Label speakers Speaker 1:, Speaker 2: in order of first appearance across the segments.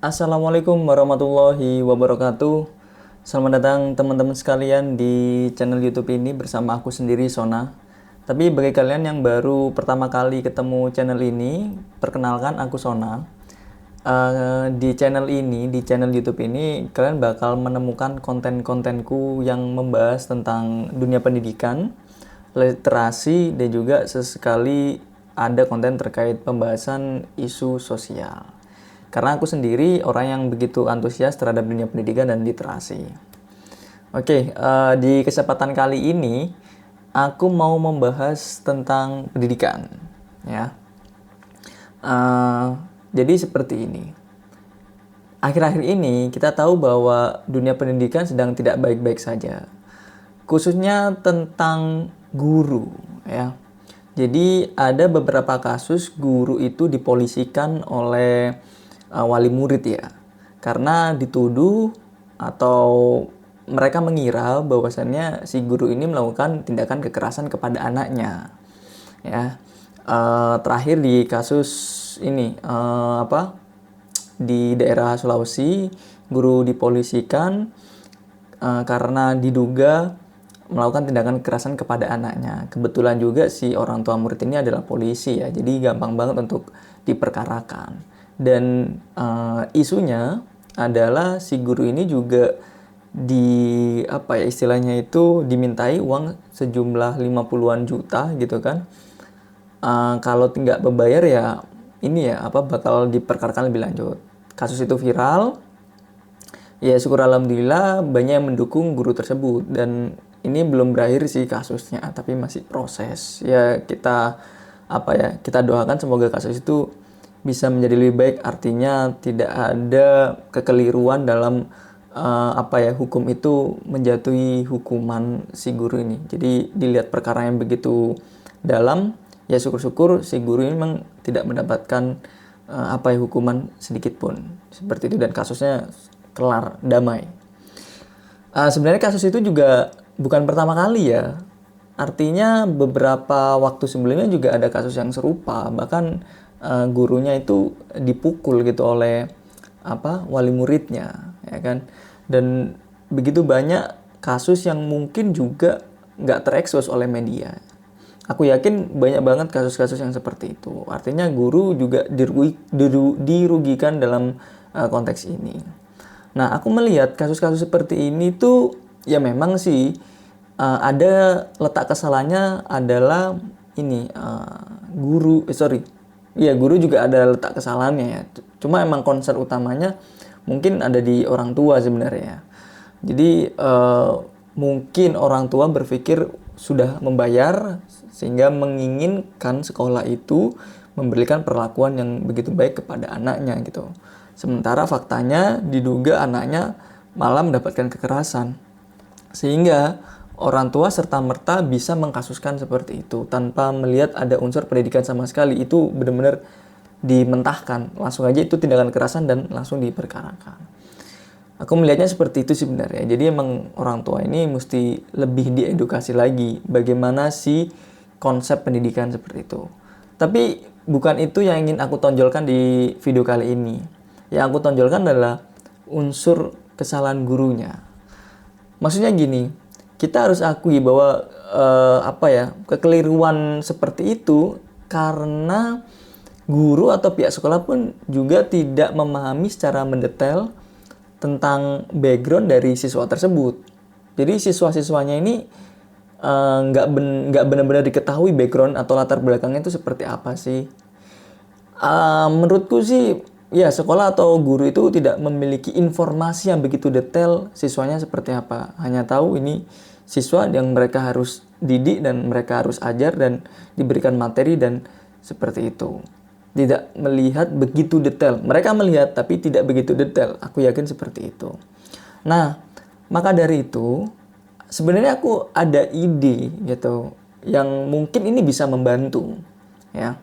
Speaker 1: Assalamualaikum warahmatullahi wabarakatuh. Selamat datang teman-teman sekalian di channel YouTube ini bersama aku sendiri Sona. Tapi bagi kalian yang baru pertama kali ketemu channel ini, perkenalkan aku Sona. Di channel ini, di channel YouTube ini, kalian bakal menemukan konten-kontenku yang membahas tentang dunia pendidikan, literasi, dan juga sesekali ada konten terkait pembahasan isu sosial. Karena aku sendiri orang yang begitu antusias terhadap dunia pendidikan dan literasi. Oke, di kesempatan kali ini aku mau membahas tentang pendidikan, ya. Eh, jadi seperti ini. Akhir-akhir ini kita tahu bahwa dunia pendidikan sedang tidak baik-baik saja, khususnya tentang guru, ya. Jadi ada beberapa kasus guru itu dipolisikan oleh wali murid ya, karena dituduh atau mereka mengira bahwasannya si guru ini melakukan tindakan kekerasan kepada anaknya ya. Terakhir di kasus ini di daerah Sulawesi, guru dipolisikan karena diduga melakukan tindakan kekerasan kepada anaknya. Kebetulan juga si orang tua murid ini adalah polisi ya, jadi gampang banget untuk diperkarakan. Dan isunya adalah si guru ini juga istilahnya itu dimintai uang sejumlah 50-an juta gitu kan. Kalau tidak membayar ya ini ya bakal diperkarakan lebih lanjut. Kasus itu viral. Ya syukur alhamdulillah banyak yang mendukung guru tersebut, dan ini belum berakhir sih kasusnya, tapi masih proses. Ya kita doakan semoga kasus itu bisa menjadi lebih baik, artinya tidak ada kekeliruan dalam hukum itu menjatuhi hukuman si guru ini. Jadi dilihat perkara yang begitu dalam, ya syukur-syukur si guru ini memang tidak mendapatkan hukuman sedikit pun seperti itu, dan kasusnya kelar damai. Sebenarnya kasus itu juga bukan pertama kali ya. Artinya beberapa waktu sebelumnya juga ada kasus yang serupa, bahkan gurunya itu dipukul gitu oleh wali muridnya, ya kan. Dan begitu banyak kasus yang mungkin juga nggak terekspos oleh media. Aku yakin banyak banget kasus-kasus yang seperti itu. Artinya guru juga dirugikan dalam konteks ini. Nah, aku melihat kasus-kasus seperti ini tuh ya memang sih ada letak kesalahannya adalah ini guru juga ada letak kesalahannya ya. Cuma emang concern utamanya mungkin ada di orang tua sebenarnya. Jadi mungkin orang tua berpikir sudah membayar sehingga menginginkan sekolah itu memberikan perlakuan yang begitu baik kepada anaknya gitu. Sementara faktanya diduga anaknya malah mendapatkan kekerasan. Sehingga orang tua serta-merta bisa mengkasuskan seperti itu tanpa melihat ada unsur pendidikan sama sekali. Itu benar-benar dimentahkan. Langsung aja itu tindakan kekerasan dan langsung diperkarakan. Aku melihatnya seperti itu sebenarnya. Jadi emang orang tua ini mesti lebih diedukasi lagi bagaimana sih konsep pendidikan seperti itu. Tapi bukan itu yang ingin aku tonjolkan di video kali ini. Yang aku tonjolkan adalah unsur kesalahan gurunya. Maksudnya gini, kita harus akui bahwa kekeliruan seperti itu karena guru atau pihak sekolah pun juga tidak memahami secara mendetail tentang background dari siswa tersebut. Jadi siswa-siswanya ini nggak benar-benar diketahui background atau latar belakangnya itu seperti apa sih. Menurutku sih ya sekolah atau guru itu tidak memiliki informasi yang begitu detail siswanya seperti apa. Hanya tahu ini siswa yang mereka harus didik dan mereka harus ajar dan diberikan materi dan seperti itu. Tidak melihat begitu detail. Mereka melihat tapi tidak begitu detail. Aku yakin seperti itu. Nah, maka dari itu sebenarnya aku ada ide gitu yang mungkin ini bisa membantu ya.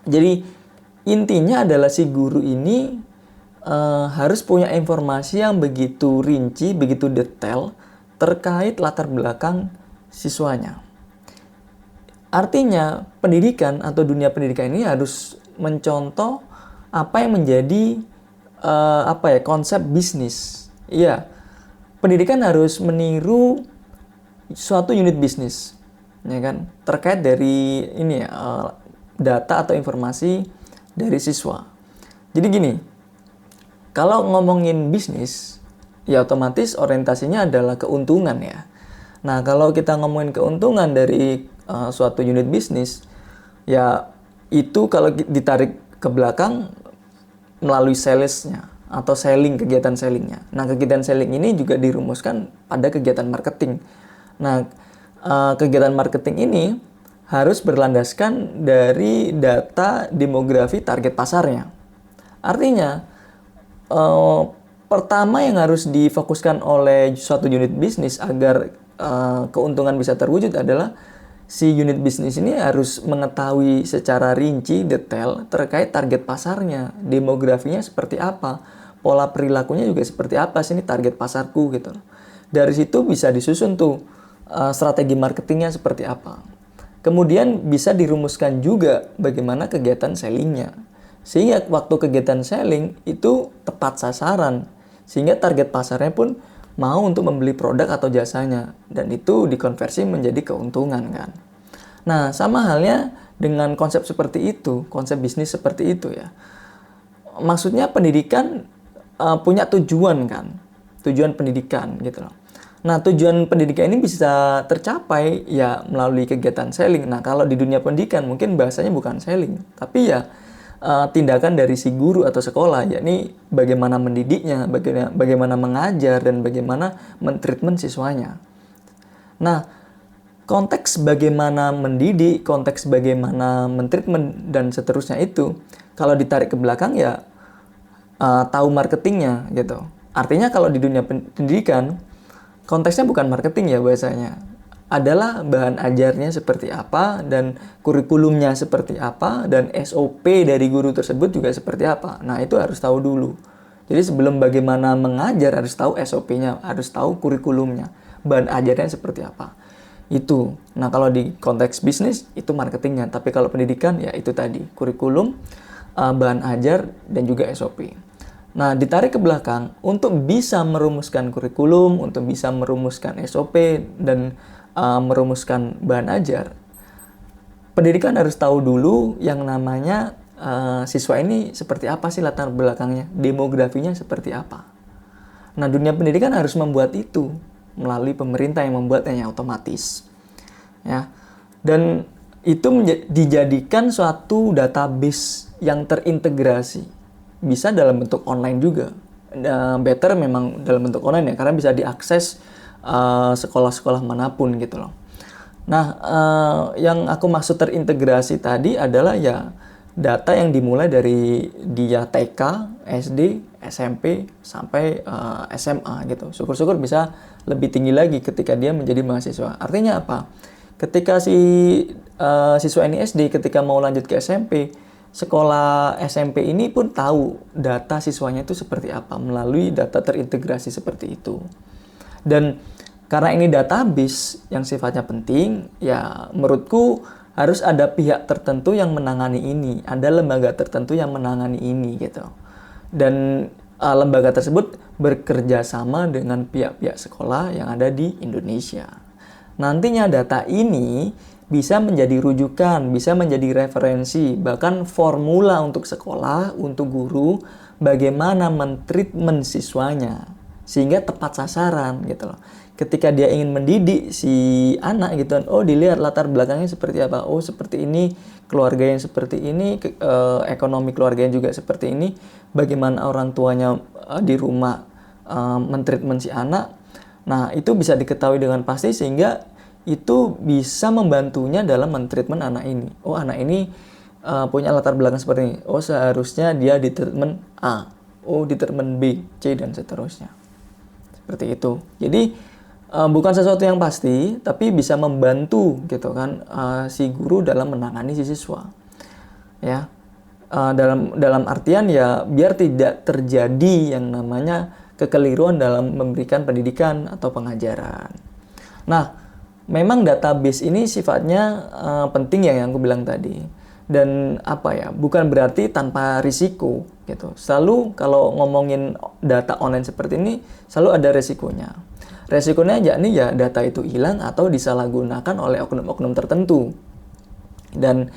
Speaker 1: Jadi intinya adalah si guru ini harus punya informasi yang begitu rinci, begitu detail terkait latar belakang siswanya. Artinya pendidikan atau dunia pendidikan ini harus mencontoh apa yang menjadi konsep bisnis. Iya, pendidikan harus meniru suatu unit bisnis, ya kan? Terkait dari ini data atau informasi dari siswa. Jadi gini, kalau ngomongin bisnis, ya otomatis orientasinya adalah keuntungan ya. Nah, kalau kita ngomongin keuntungan dari suatu unit bisnis, ya itu kalau ditarik ke belakang melalui salesnya atau kegiatan sellingnya. Nah, kegiatan selling ini juga dirumuskan pada kegiatan marketing. Nah, kegiatan marketing ini harus berlandaskan dari data demografi target pasarnya. Artinya, pertama yang harus difokuskan oleh suatu unit bisnis agar keuntungan bisa terwujud adalah si unit bisnis ini harus mengetahui secara rinci, detail terkait target pasarnya, demografinya seperti apa, pola perilakunya juga seperti apa sih, ini target pasarku gitu. Dari situ bisa disusun tuh strategi marketingnya seperti apa. Kemudian bisa dirumuskan juga bagaimana kegiatan sellingnya. Sehingga waktu kegiatan selling itu tepat sasaran. Sehingga target pasarnya pun mau untuk membeli produk atau jasanya. Dan itu dikonversi menjadi keuntungan kan. Nah, sama halnya dengan konsep seperti itu, konsep bisnis seperti itu ya. Maksudnya pendidikan punya tujuan kan. Tujuan pendidikan gitu loh. Nah, tujuan pendidikan ini bisa tercapai ya melalui kegiatan selling. Nah, kalau di dunia pendidikan mungkin bahasanya bukan selling, tapi ya tindakan dari si guru atau sekolah, yakni bagaimana mendidiknya, bagaimana mengajar, dan bagaimana mentreatment siswanya. Nah, konteks bagaimana mendidik, konteks bagaimana mentreatment, dan seterusnya itu, kalau ditarik ke belakang ya tahu marketingnya gitu. Artinya kalau di dunia pendidikan, konteksnya bukan marketing ya bahasanya. Adalah bahan ajarnya seperti apa, dan kurikulumnya seperti apa, dan SOP dari guru tersebut juga seperti apa. Nah, itu harus tahu dulu. Jadi sebelum bagaimana mengajar harus tahu SOP-nya, harus tahu kurikulumnya, bahan ajarnya seperti apa. Itu. Nah, kalau di konteks bisnis itu marketingnya, tapi kalau pendidikan ya itu tadi, kurikulum, bahan ajar, dan juga SOP. Nah, ditarik ke belakang, untuk bisa merumuskan kurikulum, untuk bisa merumuskan SOP, dan merumuskan bahan ajar, pendidikan harus tahu dulu yang namanya siswa ini seperti apa sih latar belakangnya, demografinya seperti apa. Nah, dunia pendidikan harus membuat itu melalui pemerintah yang membuatnya otomatis. Ya. Dan itu dijadikan suatu database yang terintegrasi. Bisa dalam bentuk online juga. Better memang dalam bentuk online ya, karena bisa diakses sekolah-sekolah manapun gitu loh. Nah, yang aku maksud terintegrasi tadi adalah ya data yang dimulai dari dia TK, SD, SMP, sampai SMA gitu. Syukur-syukur bisa lebih tinggi lagi ketika dia menjadi mahasiswa. Artinya apa? Ketika siswa ini SD, ketika mau lanjut ke SMP, sekolah SMP ini pun tahu data siswanya itu seperti apa melalui data terintegrasi seperti itu. Dan karena ini database yang sifatnya penting, ya menurutku harus ada pihak tertentu yang menangani ini, ada lembaga tertentu yang menangani ini gitu. Dan lembaga tersebut bekerja sama dengan pihak-pihak sekolah yang ada di Indonesia. Nantinya data ini bisa menjadi rujukan, bisa menjadi referensi, bahkan formula untuk sekolah, untuk guru, bagaimana mentreatment siswanya sehingga tepat sasaran gitu loh. Ketika dia ingin mendidik si anak gitu, oh dilihat latar belakangnya seperti apa, oh seperti ini, keluarga yang seperti ini, ekonomi keluarganya juga seperti ini, bagaimana orang tuanya di rumah mentreatment si anak. Nah, itu bisa diketahui dengan pasti sehingga itu bisa membantunya dalam mentreatment anak ini. Oh, anak ini punya latar belakang seperti ini. Oh, seharusnya dia di treatment A. Oh, di treatment B, C, dan seterusnya. Seperti itu. Jadi bukan sesuatu yang pasti, tapi bisa membantu gitu kan si guru dalam menangani si siswa. Ya. Dalam artian ya biar tidak terjadi yang namanya kekeliruan dalam memberikan pendidikan atau pengajaran. Nah, memang database ini sifatnya penting ya yang aku bilang tadi. Dan bukan berarti tanpa risiko gitu. Selalu kalau ngomongin data online seperti ini selalu ada resikonya. Resikonya yakni ya data itu hilang atau disalahgunakan oleh oknum-oknum tertentu. Dan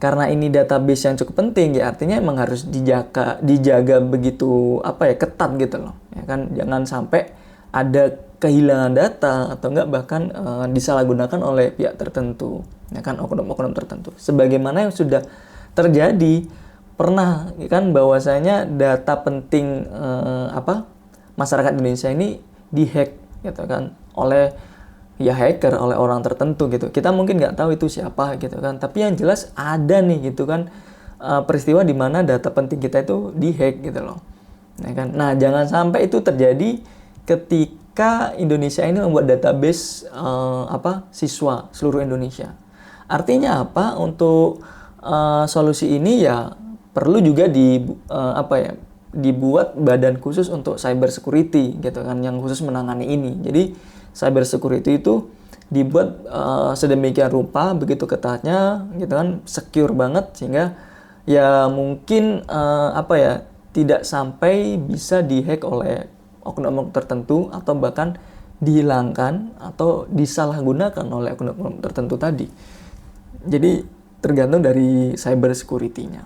Speaker 1: karena ini database yang cukup penting ya artinya emang harus dijaga begitu ketat gitu loh. Ya kan, jangan sampai ada kehilangan data atau enggak bahkan disalahgunakan oleh pihak tertentu, ya kan, oknum-oknum tertentu. Sebagaimana yang sudah terjadi pernah ya kan, bahwasanya data penting masyarakat Indonesia ini dihack gitu kan oleh hacker, oleh orang tertentu gitu. Kita mungkin nggak tahu itu siapa gitu kan, tapi yang jelas ada nih gitu kan peristiwa di mana data penting kita itu dihack gitu loh. Ya kan? Nah, jangan sampai itu terjadi ketika Indonesia ini membuat database siswa seluruh Indonesia. Artinya apa? Untuk solusi ini ya perlu juga dibuat badan khusus untuk cyber security gitu kan, yang khusus menangani ini. Jadi cyber security itu dibuat sedemikian rupa, begitu ketatnya gitu kan, secure banget sehingga ya mungkin tidak sampai bisa dihack oleh oknum-oknum tertentu atau bahkan dihilangkan atau disalahgunakan oleh oknum-oknum tertentu tadi. Jadi tergantung dari cyber security-nya.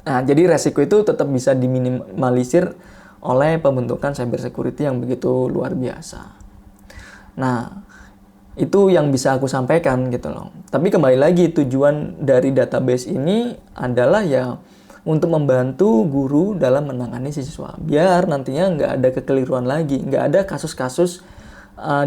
Speaker 1: Nah, jadi resiko itu tetap bisa diminimalisir oleh pembentukan cyber security yang begitu luar biasa. Nah, itu yang bisa aku sampaikan gitu loh. Tapi kembali lagi, tujuan dari database ini adalah ya untuk membantu guru dalam menangani siswa. Biar nantinya nggak ada kekeliruan lagi, nggak ada kasus-kasus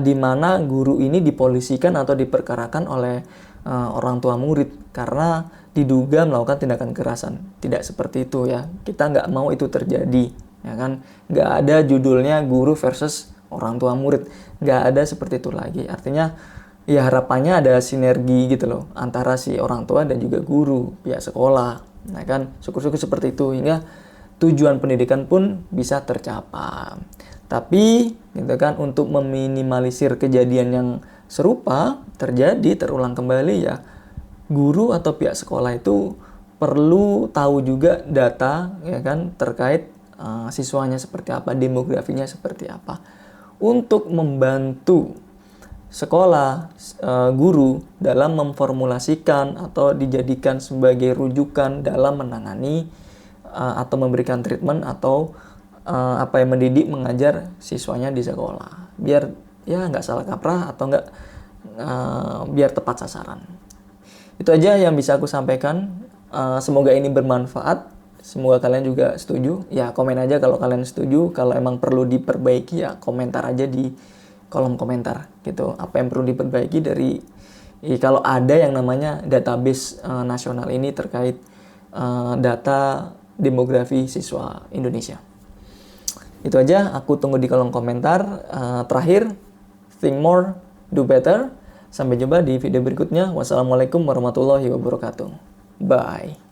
Speaker 1: di mana guru ini dipolisikan atau diperkarakan oleh orang tua murid karena diduga melakukan tindakan kekerasan. Tidak seperti itu ya. Kita nggak mau itu terjadi, ya kan? Nggak ada judulnya guru versus orang tua murid. Nggak ada seperti itu lagi. Artinya ya harapannya ada sinergi gitu loh antara si orang tua dan juga guru, pihak sekolah. Nah kan, syukur-syukur seperti itu hingga tujuan pendidikan pun bisa tercapai. Tapi gitu kan, untuk meminimalisir kejadian yang serupa terulang kembali ya, guru atau pihak sekolah itu perlu tahu juga data ya kan terkait siswanya seperti apa, demografinya seperti apa, untuk membantu sekolah, guru dalam memformulasikan atau dijadikan sebagai rujukan dalam menangani atau memberikan treatment atau mendidik mengajar siswanya di sekolah, biar ya nggak salah kaprah atau nggak biar tepat sasaran. Itu aja yang bisa aku sampaikan. Semoga ini bermanfaat. Semoga kalian juga setuju. Ya komen aja kalau kalian setuju. Kalau emang perlu diperbaiki ya komentar aja di kolom komentar gitu. Apa yang perlu diperbaiki dari kalau ada yang namanya database nasional ini terkait data demografi siswa Indonesia. Itu aja, aku tunggu di kolom komentar. Terakhir, think more, do better. Sampai jumpa di video berikutnya. Wassalamualaikum warahmatullahi wabarakatuh. Bye.